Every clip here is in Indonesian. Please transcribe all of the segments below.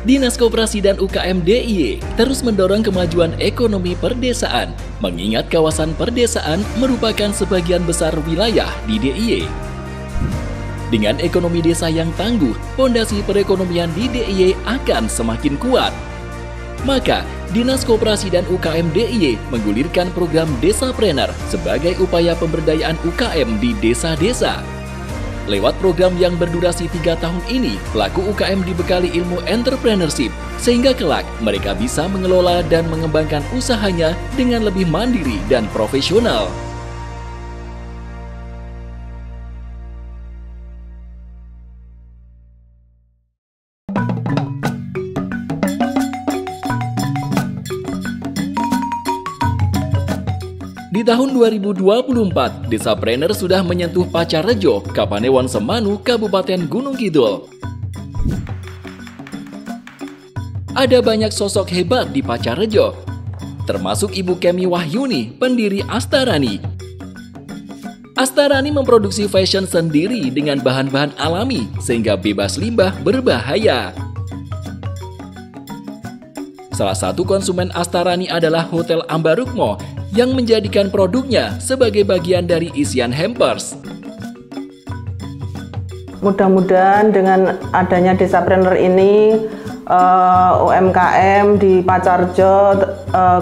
Dinas Koperasi dan UKM DIY terus mendorong kemajuan ekonomi perdesaan, mengingat kawasan perdesaan merupakan sebagian besar wilayah di DIY. Dengan ekonomi desa yang tangguh, fondasi perekonomian di DIY akan semakin kuat. Maka, Dinas Koperasi dan UKM DIY menggulirkan program Desapreneur sebagai upaya pemberdayaan UKM di desa-desa. Lewat program yang berdurasi 3 tahun ini, pelaku UKM dibekali ilmu entrepreneurship, sehingga kelak mereka bisa mengelola dan mengembangkan usahanya dengan lebih mandiri dan profesional. Di tahun 2024, Desapreneur sudah menyentuh Pacarejo, Kapanewon Semanu, Kabupaten Gunung Kidul. Ada banyak sosok hebat di Pacarejo, termasuk Ibu Kemi Wahyuni, pendiri Astarani. Astarani memproduksi fashion sendiri dengan bahan-bahan alami, sehingga bebas limbah berbahaya. Salah satu konsumen Astarani adalah Hotel Ambarukmo, yang menjadikan produknya sebagai bagian dari isian hampers. Mudah-mudahan dengan adanya Desapreneur ini, UMKM di Pacarejo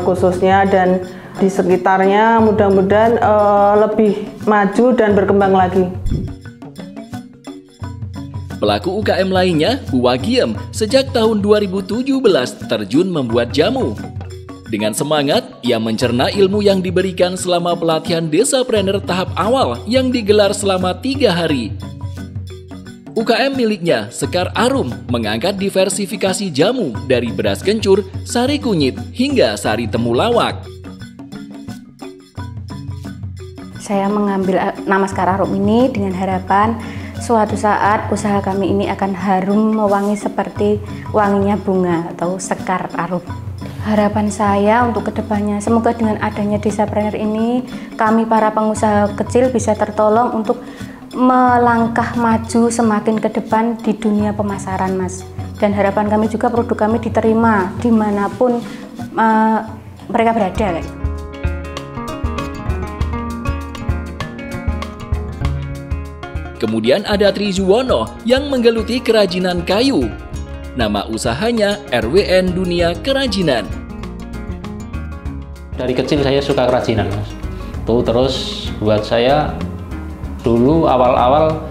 khususnya dan di sekitarnya mudah-mudahan lebih maju dan berkembang lagi. Pelaku UKM lainnya, Bu Wagiem, sejak tahun 2017 terjun membuat jamu. Dengan semangat, ia mencerna ilmu yang diberikan selama pelatihan Desapreneur tahap awal yang digelar selama 3 hari. UKM miliknya, Sekar Arum, mengangkat diversifikasi jamu dari beras kencur, sari kunyit, hingga sari temulawak. Saya mengambil nama Sekar Arum ini dengan harapan suatu saat usaha kami ini akan harum mewangi seperti wanginya bunga atau sekar arum. Harapan saya untuk kedepannya, semoga dengan adanya Desapreneur ini, kami para pengusaha kecil bisa tertolong untuk melangkah maju semakin ke depan di dunia pemasaran, Mas. Dan harapan kami juga produk kami diterima dimanapun mereka berada. Kemudian ada Tri Juwono yang menggeluti kerajinan kayu. Nama usahanya RWN Dunia Kerajinan. Dari kecil saya suka kerajinan, Mas. Tuh terus buat saya dulu awal-awal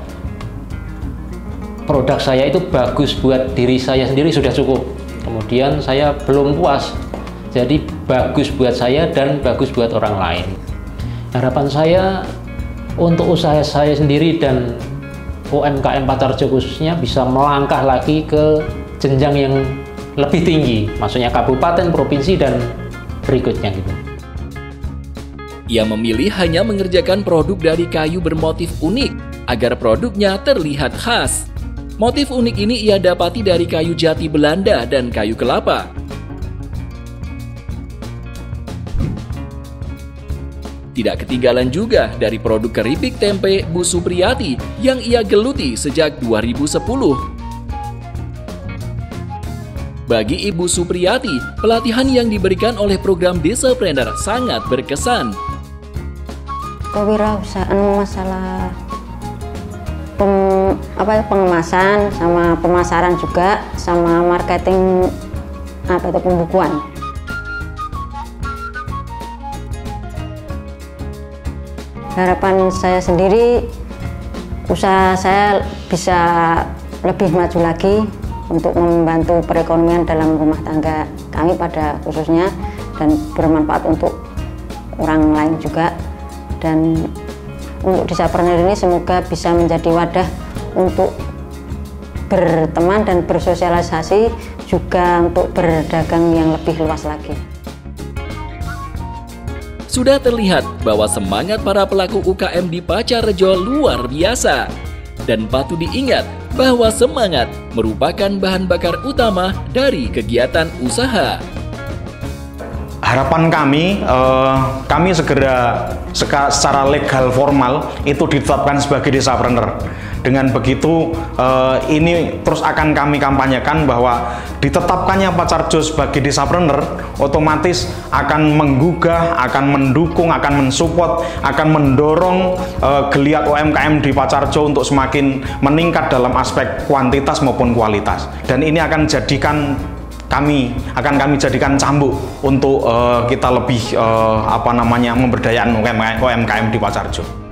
produk saya itu bagus buat diri saya sendiri sudah cukup. Kemudian saya belum puas. Jadi bagus buat saya dan bagus buat orang lain. Harapan saya untuk usaha saya sendiri dan UMKM Pacarejo khususnya bisa melangkah lagi ke jenjang yang lebih tinggi, maksudnya kabupaten, provinsi, dan berikutnya gitu. Ia memilih hanya mengerjakan produk dari kayu bermotif unik agar produknya terlihat khas. Motif unik ini ia dapati dari kayu jati Belanda dan kayu kelapa. Tidak ketinggalan juga dari produk keripik tempe Bu Supriyati yang ia geluti sejak 2010. Bagi Ibu Supriyati, pelatihan yang diberikan oleh program Desapreneur sangat berkesan. Kewirausahaan masalah pengemasan sama pemasaran juga sama marketing pembukuan. Harapan saya sendiri usaha saya bisa lebih maju lagi untuk membantu perekonomian dalam rumah tangga kami pada khususnya dan bermanfaat untuk orang lain juga. Dan untuk Desapreneur ini semoga bisa menjadi wadah untuk berteman dan bersosialisasi juga untuk berdagang yang lebih luas lagi. Sudah terlihat bahwa semangat para pelaku UKM di Pacarejo luar biasa. Dan patut diingat bahwa semangat merupakan bahan bakar utama dari kegiatan usaha. harapan kami segera secara legal formal itu ditetapkan sebagai desapreneur. Dengan begitu ini terus akan kami kampanyekan bahwa ditetapkannya Pacarjo sebagai desapreneur otomatis akan menggugah, akan mendukung, akan mensupport, akan mendorong geliat UMKM di Pacarjo untuk semakin meningkat dalam aspek kuantitas maupun kualitas. Dan ini akan kami jadikan cambuk untuk kita lebih memberdayakan UMKM di Pacarjo.